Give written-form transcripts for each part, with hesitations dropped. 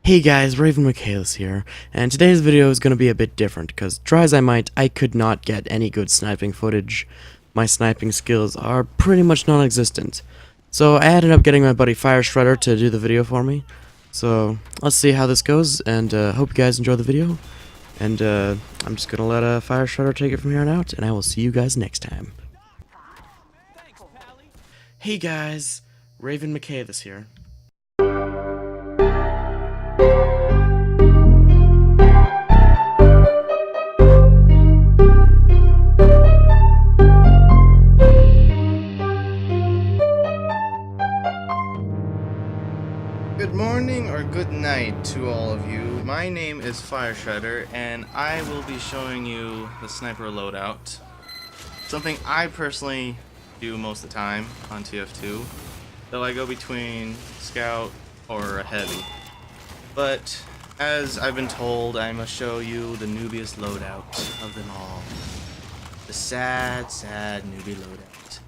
Hey guys, Raven Michaelis here, and today's video is going to be a bit different, because try as I might, I could not get any good sniping footage. My sniping skills are pretty much non-existent. So I ended up getting my buddy FireShredder to do the video for me. So let's see how this goes, and hope you guys enjoy the video. And I'm just going to let FireShredder take it from here on out, and I will see you guys next time. Hey guys, Raven Michaelis here. Good morning or good night to all of you. My name is FireShredder and I will be showing you the sniper loadout. Something I personally do most of the time on TF2, though I go between scout or a heavy. But as I've been told, I must show you the noobiest loadout of them all. The sad newbie loadout.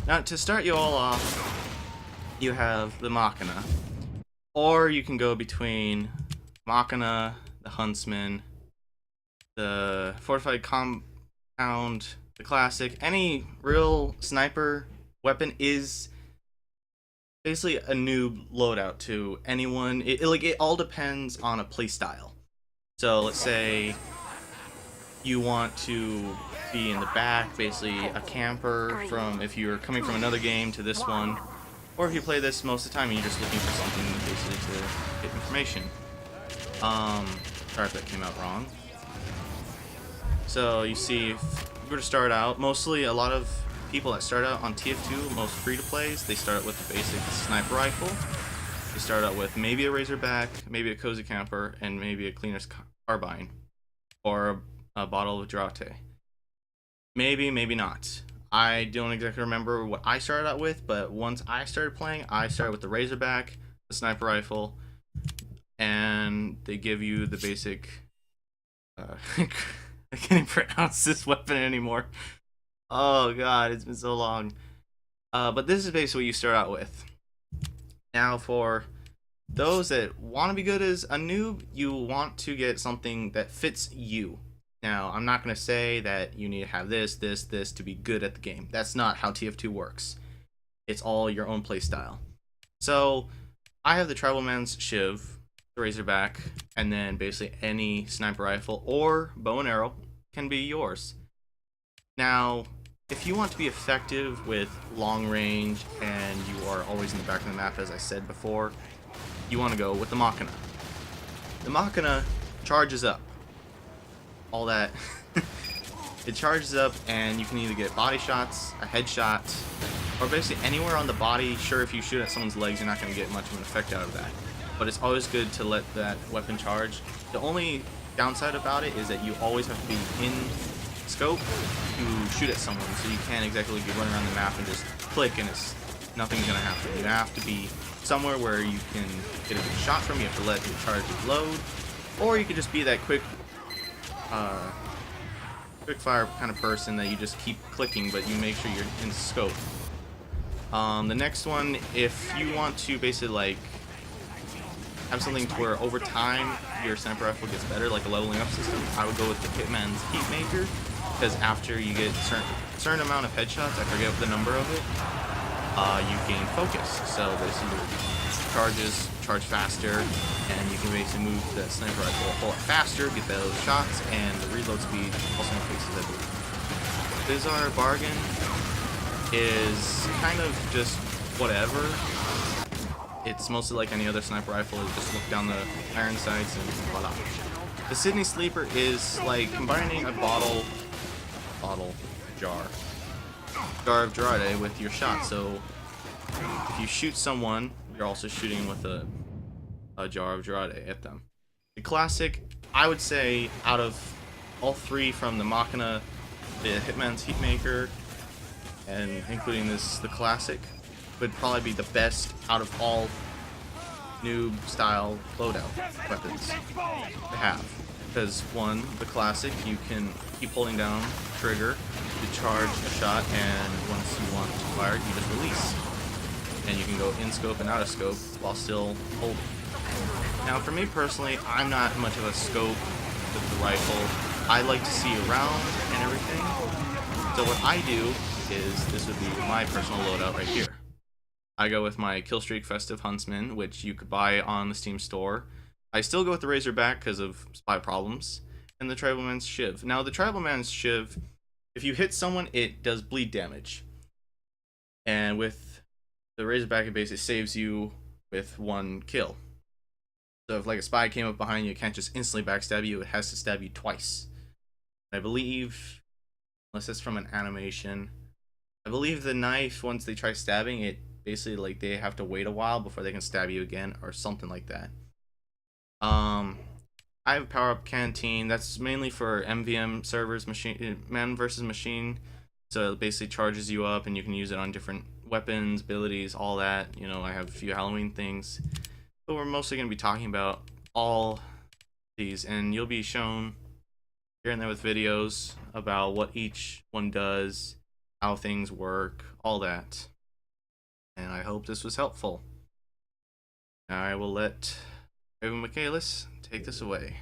Now to start you all off, you have the Machina. Or you can go between Machina, the Huntsman, the Fortified Compound, the Classic. Any real sniper weapon is basically a noob loadout to anyone. It all depends on a playstyle. So let's say you want to be in the back, basically a camper from if you're coming from another game to this one. Or if you play this most of the time and you're just looking for something basically to get information. Sorry if that came out wrong. So you see, if you were to start out, mostly a lot of people that start out on TF2, most free-to-plays, they start out with the basic sniper rifle. They start out with maybe a Razorback, maybe a Cozy Camper, and maybe a Cleaner's Carbine. Or a bottle of Drate. Maybe, maybe not. I don't exactly remember what I started out with, but once I started playing, I started with the Razorback, the sniper rifle, and they give you the basic. I can't even pronounce this weapon anymore. Oh god, it's been so long. But this is basically what you start out with. Now, for those that want to be good as a noob, you want to get something that fits you. Now, I'm not going to say that you need to have this to be good at the game. That's not how TF2 works. It's all your own playstyle. So, I have the Tribalman's Shiv, the Razorback, and then basically any sniper rifle or bow and arrow can be yours. Now, if you want to be effective with long range and you are always in the back of the map, as I said before, you want to go with the Machina. The Machina charges up. All that. It charges up and you can either get body shots, a headshot, or basically anywhere on the body. Sure, if you shoot at someone's legs, you're not going to get much of an effect out of that, but it's always good to let that weapon charge. The only downside about it is that you always have to be in scope to shoot at someone, so you can't exactly be running around the map and just click and nothing's going to happen. You have to be somewhere where you can get a good shot from. You have to let the charges load, or you could just be that quick fire kind of person that you just keep clicking, but you make sure you're in scope. The next one, if you want to basically like have something to where over time your sniper rifle gets better, like a leveling up system, I would go with the Hitman's Heatmaker, because after you get a certain amount of headshots, I forget the number of it, you gain focus. So basically charges charge faster, and you can basically move that sniper rifle a whole lot faster, get those shots, and the reload speed also increases, I believe. Bizarre Bargain is kind of just whatever. It's mostly like any other sniper rifle. You just look down the iron sights and voila. The Sydney Sleeper is like combining a jar of Drade with your shot. So if you shoot someone, you're also shooting with a jar of Drade at them. The Classic, I would say, out of all three, from the Machina, the Hitman's Heatmaker, and including the Classic, would probably be the best out of all noob style loadout weapons to have. Because one, the Classic, you can keep holding down trigger to charge a shot, and once you want to fire it, you just release. And you can go in scope and out of scope while still holding. Now, for me personally, I'm not much of a scope with the rifle. I like to see around and everything. So what I do is, this would be my personal loadout right here. I go with my Killstreak Festive Huntsman, which you could buy on the Steam store. I still go with the Razorback because of spy problems, and the Tribalman's Shiv. Now, the Tribalman's Shiv, if you hit someone, it does bleed damage. And with the Razorback, it basically saves you with one kill. So if like a spy came up behind you, it can't just instantly backstab you, it has to stab you twice. I believe, unless it's from an animation, I believe the knife, once they try stabbing it, basically like they have to wait a while before they can stab you again, or something like that. I have a power up canteen. That's mainly for MVM servers, man versus machine. So it basically charges you up, and you can use it on different weapons, abilities, all that. You know, I have a few Halloween things, but we're mostly going to be talking about all these, and you'll be shown here and there with videos about what each one does, how things work, all that. And I hope this was helpful. I will let Raven Michaelis take this away.